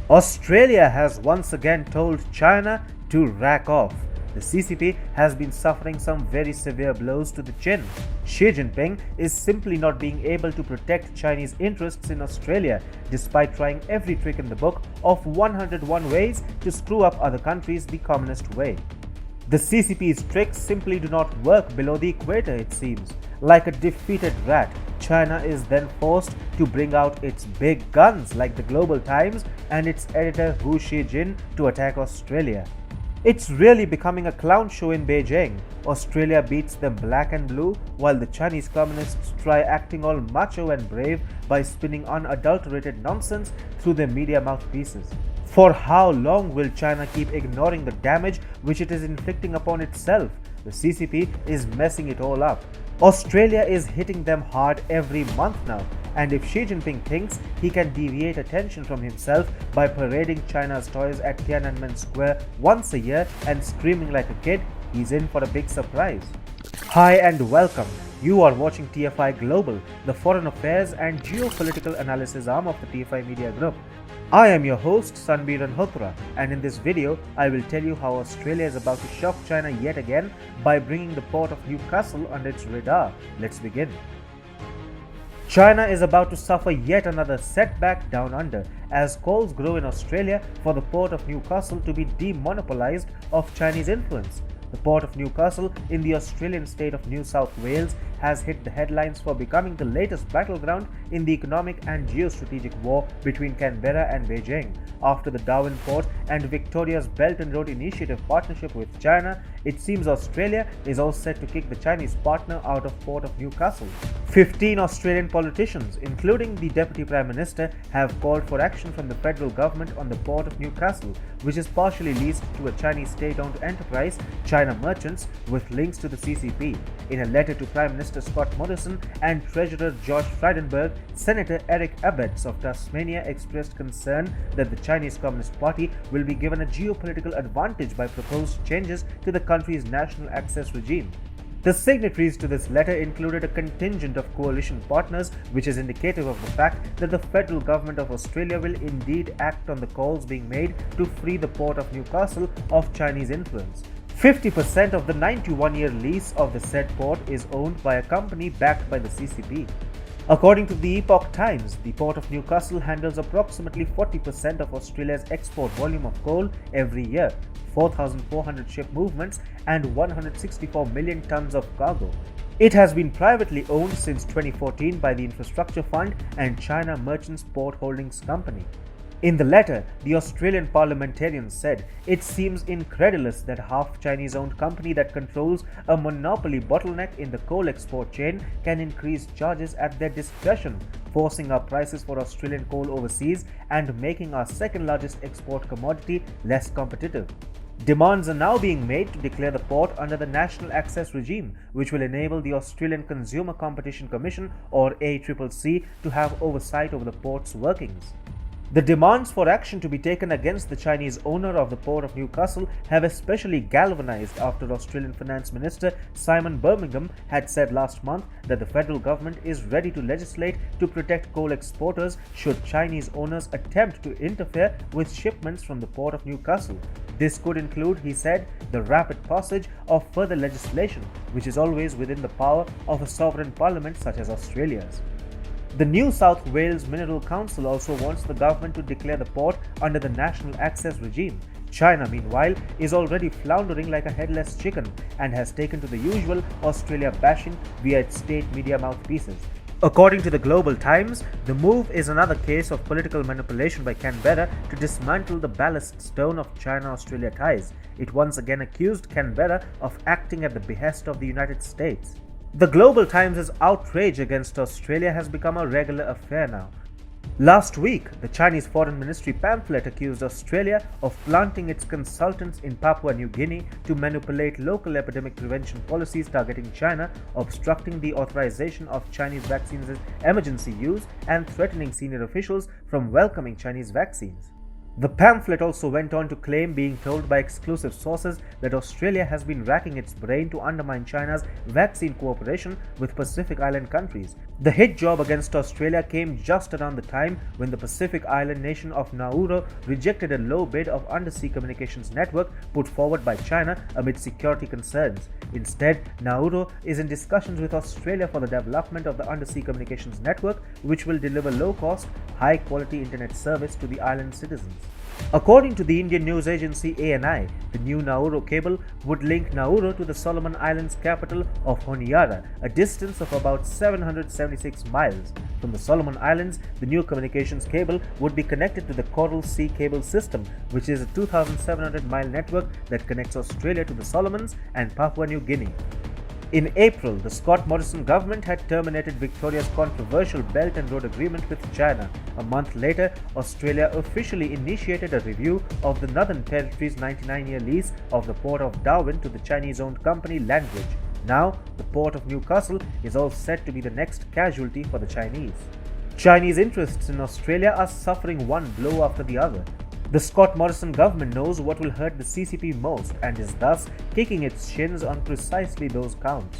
Australia has once again told China to rack off. The CCP has been suffering some very severe blows to the chin. Xi Jinping is simply not being able to protect Chinese interests in Australia, despite trying every trick in the book of 101 ways to screw up other countries the communist way. The CCP's tricks simply do not work below the equator, it seems. Like a defeated rat, China is then forced to bring out its big guns like the Global Times and its editor Hu Xijin to attack Australia. It's really becoming a clown show in Beijing. Australia beats them black and blue, while the Chinese communists try acting all macho and brave by spinning unadulterated nonsense through their media mouthpieces. For how long will China keep ignoring the damage which it is inflicting upon itself? The CCP is messing it all up. Australia is hitting them hard every month now, and if Xi Jinping thinks he can deviate attention from himself by parading China's toys at Tiananmen Square once a year and screaming like a kid, he's in for a big surprise. Hi and welcome. You are watching TFI Global, the foreign affairs and geopolitical analysis arm of the TFI Media Group. I am your host Sanbir Ranhotra, and in this video I will tell you how Australia is about to shock China yet again by bringing the Port of Newcastle under its radar. Let's begin. China is about to suffer yet another setback down under as calls grow in Australia for the Port of Newcastle to be demonopolised of Chinese influence. The Port of Newcastle in the Australian state of New South Wales has hit the headlines for becoming the latest battleground in the economic and geostrategic war between Canberra and Beijing. After the Darwin Port and Victoria's Belt and Road Initiative partnership with China, it seems Australia is all set to kick the Chinese partner out of Port of Newcastle. 15 Australian politicians, including the Deputy Prime Minister, have called for action from the federal government on the Port of Newcastle, which is partially leased to a Chinese state-owned enterprise, China Merchants, with links to the CCP. In a letter to Prime Minister Scott Morrison and Treasurer George Frydenberg, Senator Eric Abetz of Tasmania expressed concern that the Chinese Communist Party will be given a geopolitical advantage by proposed changes to the country's national access regime. The signatories to this letter included a contingent of coalition partners, which is indicative of the fact that the federal government of Australia will indeed act on the calls being made to free the Port of Newcastle of Chinese influence. 50% of the 91-year lease of the said port is owned by a company backed by the CCP. According to the Epoch Times, the Port of Newcastle handles approximately 40% of Australia's export volume of coal every year, 4,400 ship movements and 164 million tons of cargo. It has been privately owned since 2014 by the Infrastructure Fund and China Merchants Port Holdings Company. In the letter, the Australian parliamentarian said, "It seems incredulous that a half-Chinese-owned company that controls a monopoly bottleneck in the coal export chain can increase charges at their discretion, forcing up prices for Australian coal overseas and making our second-largest export commodity less competitive." Demands are now being made to declare the port under the National Access Regime, which will enable the Australian Consumer Competition Commission, or ACCC, to have oversight over the port's workings. The demands for action to be taken against the Chinese owner of the Port of Newcastle have especially galvanized after Australian Finance Minister Simon Birmingham had said last month that the federal government is ready to legislate to protect coal exporters should Chinese owners attempt to interfere with shipments from the Port of Newcastle. This could include, he said, the rapid passage of further legislation, which is always within the power of a sovereign parliament such as Australia's. The New South Wales Mineral Council also wants the government to declare the port under the National Access Regime. China, meanwhile, is already floundering like a headless chicken and has taken to the usual Australia bashing via its state media mouthpieces. According to the Global Times, the move is another case of political manipulation by Canberra to dismantle the ballast stone of China-Australia ties. It once again accused Canberra of acting at the behest of the United States. The Global Times' outrage against Australia has become a regular affair now. Last week, the Chinese Foreign Ministry pamphlet accused Australia of planting its consultants in Papua New Guinea to manipulate local epidemic prevention policies targeting China, obstructing the authorization of Chinese vaccines' emergency use, and threatening senior officials from welcoming Chinese vaccines. The pamphlet also went on to claim, being told by exclusive sources, that Australia has been racking its brain to undermine China's vaccine cooperation with Pacific Island countries. The hit job against Australia came just around the time when the Pacific Island nation of Nauru rejected a low bid of undersea communications network put forward by China amid security concerns. Instead, Nauru is in discussions with Australia for the development of the undersea communications network, which will deliver low-cost, high-quality internet service to the island citizens. According to the Indian news agency ANI, the new Nauru cable would link Nauru to the Solomon Islands capital of Honiara, a distance of about 776 miles. From the Solomon Islands, the new communications cable would be connected to the Coral Sea Cable System, which is a 2,700-mile network that connects Australia to the Solomons and Papua New Guinea. In April, the Scott Morrison government had terminated Victoria's controversial Belt and Road Agreement with China. A month later, Australia officially initiated a review of the Northern Territory's 99-year lease of the Port of Darwin to the Chinese-owned company Landbridge. Now, the Port of Newcastle is all set to be the next casualty for the Chinese. Chinese interests in Australia are suffering one blow after the other. The Scott Morrison government knows what will hurt the CCP most and is thus kicking its shins on precisely those counts.